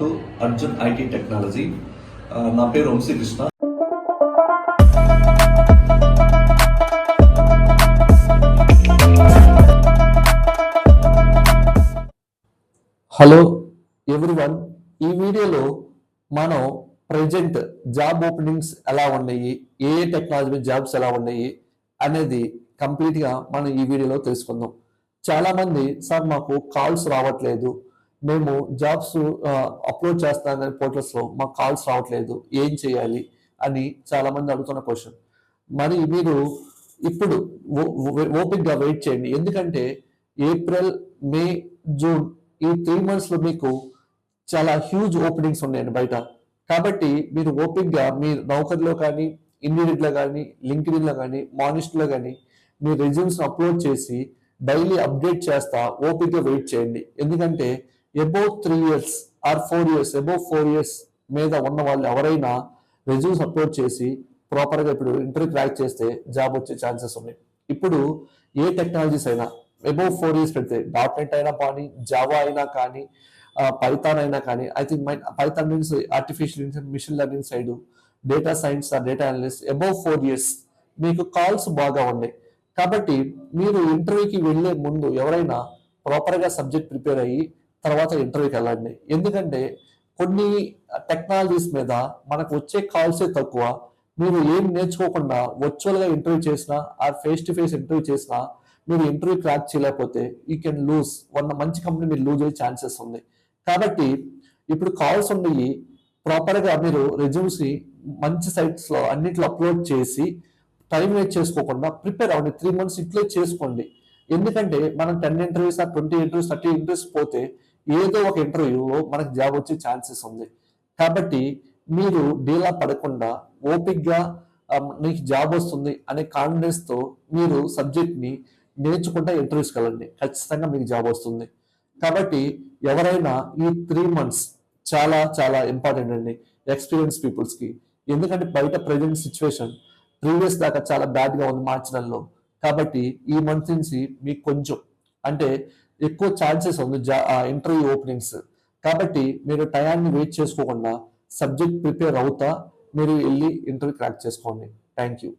To Arjun IT technology. నా పేరు Vamsikrishna. Hello everyone, ఈ వీడియోలో మనం ప్రజెంట్ జాబ్ ఓపెనింగ్స్ ఎలా ఉన్నాయి, ఏ టెక్నాలజీ జాబ్స్ ఎలా ఉన్నాయి అనేది కంప్లీట్గా మనం ఈ వీడియోలో తెలుసుకుందాం. చాలామంది సార్ మాకు కాల్స్ రావట్లేదు, మేము జాబ్స్ అప్లోడ్ చేస్తాం పోర్టల్స్లో మాకు కాల్స్ రావట్లేదు, ఏం చేయాలి అని చాలామంది అడుగుతున్న క్వశ్చన్. మరి మీరు ఇప్పుడు ఓపిక్గా వెయిట్ చేయండి, ఎందుకంటే ఏప్రిల్, మే, జూన్ ఈ 3 months లో మీకు చాలా హ్యూజ్ ఓపెనింగ్స్ ఉన్నాయండి బయట. కాబట్టి మీరు ఓపిక్గా మీ నౌకర్లో కానీ, ఇన్డీడ్లో కానీ, లింక్డ్ఇన్లో కానీ, మానిస్ట్లో కానీ మీ రెజ్యూమ్స్ అప్లోడ్ చేసి డైలీ అప్డేట్ చేస్తా ఓపిక్గా వెయిట్ చేయండి. ఎందుకంటే above 3 years or 4 years, above 4 years మీద ఉన్న వాళ్ళు ఎవరైనా రెజ్యూమ్స్ అప్లోడ్ చేసి ప్రాపర్గా ఇప్పుడు ఇంటర్వ్యూ క్రాక్ చేస్తే జాబ్ వచ్చే ఛాన్సెస్ ఉన్నాయి. ఇప్పుడు ఏ టెక్నాలజీస్ అయినా అబౌవ్ 4 years పెడితే .NET అయినా కానీ, జావా అయినా కానీ, పైథాన్ అయినా కానీ, I think Python means artificial intelligence, machine learning side, data science, data analyst, above 4 years మీకు కాల్స్ బాగా ఉన్నాయి. కాబట్టి మీరు ఇంటర్వ్యూకి వెళ్ళే ముందు ఎవరైనా ప్రాపర్గా సబ్జెక్ట్ ప్రిపేర్ అయ్యి తర్వాత ఇంటర్వ్యూకి వెళ్ళండి. ఎందుకంటే కొన్ని టెక్నాలజీస్ మీద మనకు వచ్చే కాల్సే తక్కువ. మీరు ఏం నేర్చుకోకుండా వర్చువల్గా ఇంటర్వ్యూ చేసినా or face to face interview చేసినా మీరు ఇంటర్వ్యూ క్రాక్ చేయలేకపోతే యూ కెన్ లూజ్. మంచి కంపెనీ మీరు లూజ్ అయ్యే ఛాన్సెస్ ఉంది. కాబట్టి ఇప్పుడు కాల్స్ ఉన్నాయి, ప్రాపర్గా మీరు రెజ్యూమ్స్ మంచి సైట్స్లో అన్నింటిలో అప్లోడ్ చేసి టైం వేస్ట్ చేసుకోకుండా ప్రిపేర్ అవ్వండి. 3 months ఇట్లే చేసుకోండి. ఎందుకంటే మనం 10 interviews, 20 interviews, 30 interviews పోతే ఏదో ఒక ఇంటర్వ్యూలో మనకు జాబ్ వచ్చే ఛాన్సెస్ ఉంది. కాబట్టి మీరు డీలా పడకుండా ఓపిక్గా నీకు జాబ్ వస్తుంది అనే కాన్ఫిడెన్స్తో మీరు సబ్జెక్ట్ని నేర్చుకుంటే ఇంటర్వ్యూస్కి వెళ్ళండి, ఖచ్చితంగా మీకు జాబ్ వస్తుంది. కాబట్టి ఎవరైనా ఈ 3 months చాలా చాలా ఇంపార్టెంట్ అండి ఎక్స్పీరియన్స్ పీపుల్స్కి. ఎందుకంటే బయట ప్రజెంట్ సిచ్యువేషన్ ప్రీవియస్ దాకా చాలా బ్యాడ్గా ఉంది మార్చి నెలలో. కాబట్టి ఈ మంత్ నుంచి మీకు కొంచెం అంటే ఎక్కువ ఛాన్సెస్ ఉంది ఇంటర్వ్యూ ఓపెనింగ్స్. కాబట్టి మీరు టయాన్ని వెయిట్ చేసుకోకుండా సబ్జెక్ట్ ప్రిపేర్ అవుతా మీరు వెళ్ళి ఇంటర్వ్యూ క్రాక్ చేసుకోండి. Thank you.